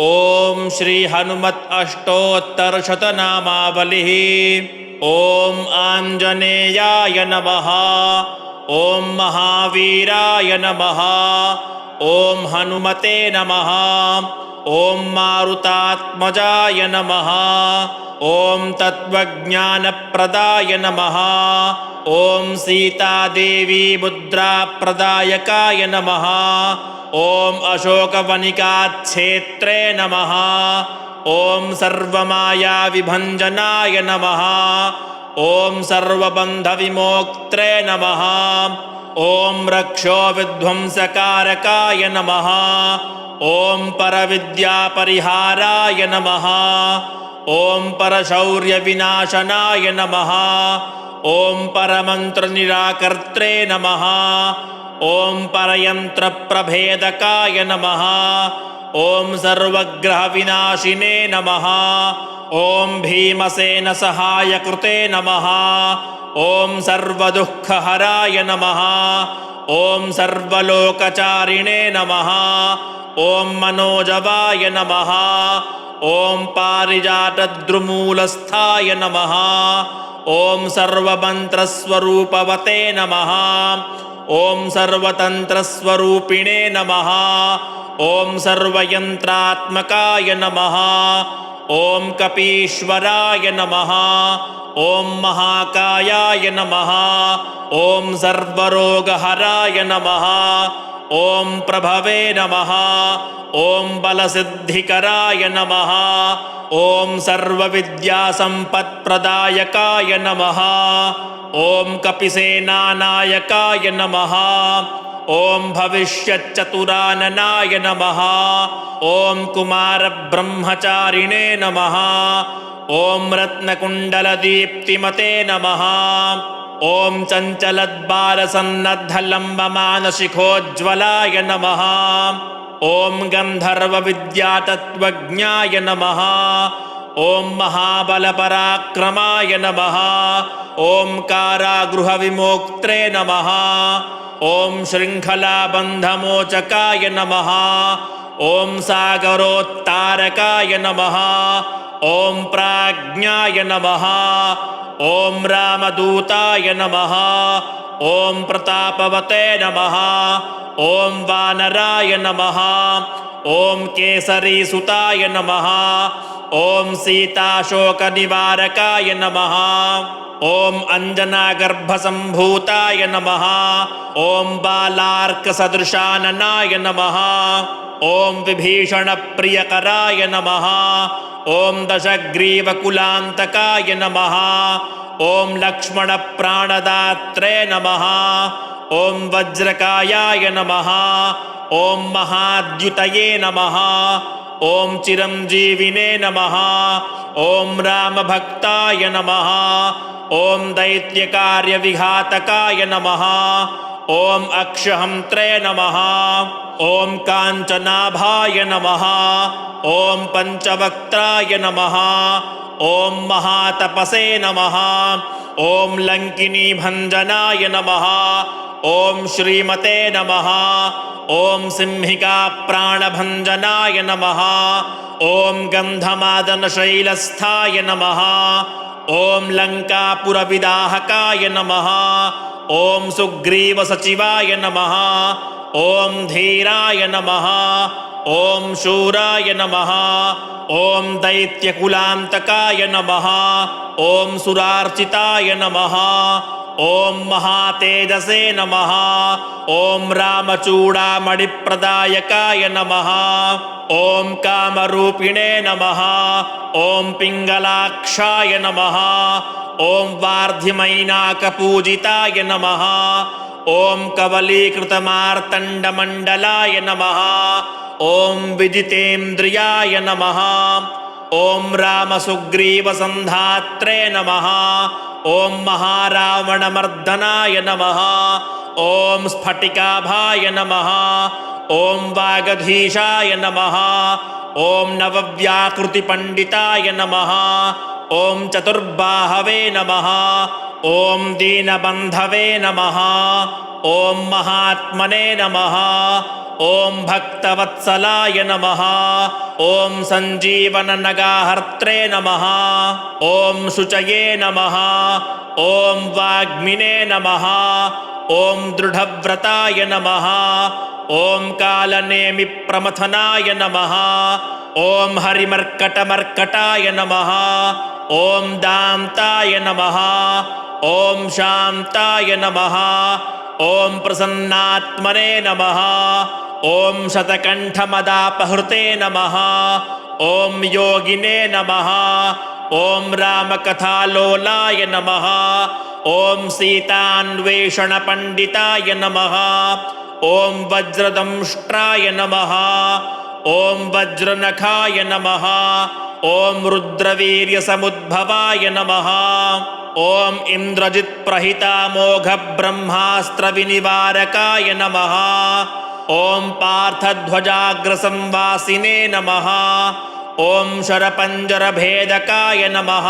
ओम श्री हनुमत अष्टोत्तरशतनामावलिः। ओम आंजनेयाय नमः। ओम महावीराय नमः। ओम हनुमते नमः। ओम मारुतात्मजाय नमः। ओम तत्त्वज्ञानप्रदाय नमः। ओम सीतादेवी मुद्राप्रदायकाय नमः। ओम अशोकवनिकाक्षेत्रे नमः। ओम सर्वमायाविभञ्जनाय नमः। ओम सर्वबन्धविमोक्त्रे नमः। ओम रक्षोविध्वंसकारकाय नमः। ओम परविद्यापरिहाराय नमः। ओम परशौर्यविनाशनाय नमः। ओम परमन्त्रनिराकर्त्रे नमः। ओम परयन्त्रप्रभेदकाय नमः। ओम सर्वग्रहविनाशिने नमः। ओम भीमसेनसहायकृते नमः। ओम सर्वदुःखहराय नमः। ओम सर्वलोकचारिणे नमः। ओम मनोजवाय नमः। ओम पारिजातद्रुमूलस्थाय नमः। ओम सर्वमन्त्रस्वरूपवते नमः। ओम सर्वतन्त्रस्वरूपिणे नमः। ओम सर्वयन्त्रात्मकाय नमः। ओम कपीश्वराय नमः। ओम महाकायाय नमः। ओम सर्वरोगहराय नमः। ओम प्रभवे नमः। ओम बलसिद्धिकराय नमः। ओम सर्वविद्यासम्पत्प्रदायकाय नमः। ओम कपिसेनानायकाय नमः। ओम भविष्यच्चतुराननाय नमः। ओम कुमारब्रह्मचारिणे नमः। ओम रत्नकुण्डलदीप्तिमते नमः। ओम चञ्चलद्बालसन्नद्धलम्बमानशिखोज्ज्वलाय नमः। ओम गन्धर्वविद्यातत्त्वज्ञाय नमः। ओम महाबलपराक्रमाय नमः। ओम कारागृहविमोक्त्रे नमः। ओम शृङ्खलाबन्धमोचकाय नमः। ओम सागरोत्तारकाय नमः। ओम प्राज्ञाय नमः। ओम रामदूताय नमः। ओम प्रतापवते नमः। ओम वानराय नमः। ओम केसरीसुताय नमः। ओम सीताशोकनिवारकाय नमः। ओम अंजनागर्भसम्भूताय नमः। ओम बालार्कसदृशाननाय नमः। ओम विभीषणप्रियकराय नमः। ओम दशग्रीवकुलान्तकाय नमः। ओम लक्ष्मणप्राणदात्रे नमः। ओम वज्रकायाय नमः। ओम महाद्युतये नमः। ओम चिरंजीविने नमः। ओम रामभक्ताय नमः। ओम दैत्यकार्यविघातकाय नमः। ओम अक्षहन्त्रे नमः। ओम काञ्चनाभाय नमः। ओम पंचवक्त्राय नमः। ओम महातपसे नमः। ओम लंकिनीभञ्जनाय नमः। ओम श्रीमते नमः। ओम सिंहिकाप्राणभञ्जनाय नमः। ओम गन्धमादनशैलस्थाय नमः। ओम लङ्कापुरविदाहकाय नमः। ओम सुग्रीवसचिवाय नमः। ओम धीराय नमः। ओम शूराय नमः। ओम दैत्यकुलान्तकाय नमः। ओम सुरार्चिताय नमः। ओम महातेजसे नमः। ओम रामचूडामणिप्रदायकाय नमः। ओम कामरूपिणे नमः। ओम पिङ्गलाक्षाय नमः। ओम वार्धिमैनाकपूजिताय नमः। ओम कवलीकृतमार्तण्डमण्डलाय नमः। ओम विजितेन्द्रियाय नमः। ओम रामसुग्रीवसन्धात्रे नमः। ओम महारावणमर्दनाय नमः। ओम स्फटिकाभाय नमः। ओम वागधीशाय नमः। ओम नवव्याकृतिपण्डिताय नमः। ओम चतुर्बाहवे नमः। ओम दीनबन्धवे नमः। ओम महात्मने नमः। ॐ भक्तवत्सलाय नमः ॐ सञ्जीवननगाहर्त्रे नमः ॐ शुचये नमः ॐ वाग्मिने नमः ॐ दृढव्रताय नमः ॐ कालनेमिप्रमथनाय नमः ॐ हरिमर्कटमर्कटाय नमः ॐ दान्ताय नमः ॐ शान्ताय नमः ॐ प्रसन्नात्मने नमः ॐ शतकण्ठमदापहृते नमः ॐ योगिने नमः ॐ रामकथालोलाय नमः ॐ सीतान्वेषणपण्डिताय नमः ॐ वज्रदंष्ट्राय नमः ॐ वज्रनखाय नमः ॐ रुद्रवीर्यसमुद्भवाय नमः ॐ इन्द्रजित्प्रहितामोघब्रह्मास्त्रविनिवारकाय नमः ॐ पार्थध्वजाग्रसंवासिने नमः ॐ शरपञ्जरभेदकाय नमः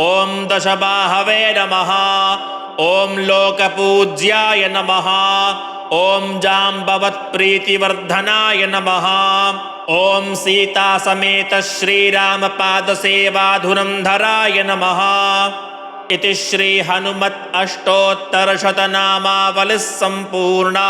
ॐ दशबाहवे नमः ॐ लोकपूज्याय नमः ॐ जाम्बवत्प्रीतिवर्धनाय नमः ॐ सीतासमेत श्रीरामपादसेवाधुरन्धराय नमः इति श्रीहनुमत् अष्टोत्तरशतनामावलिः सम्पूर्णा।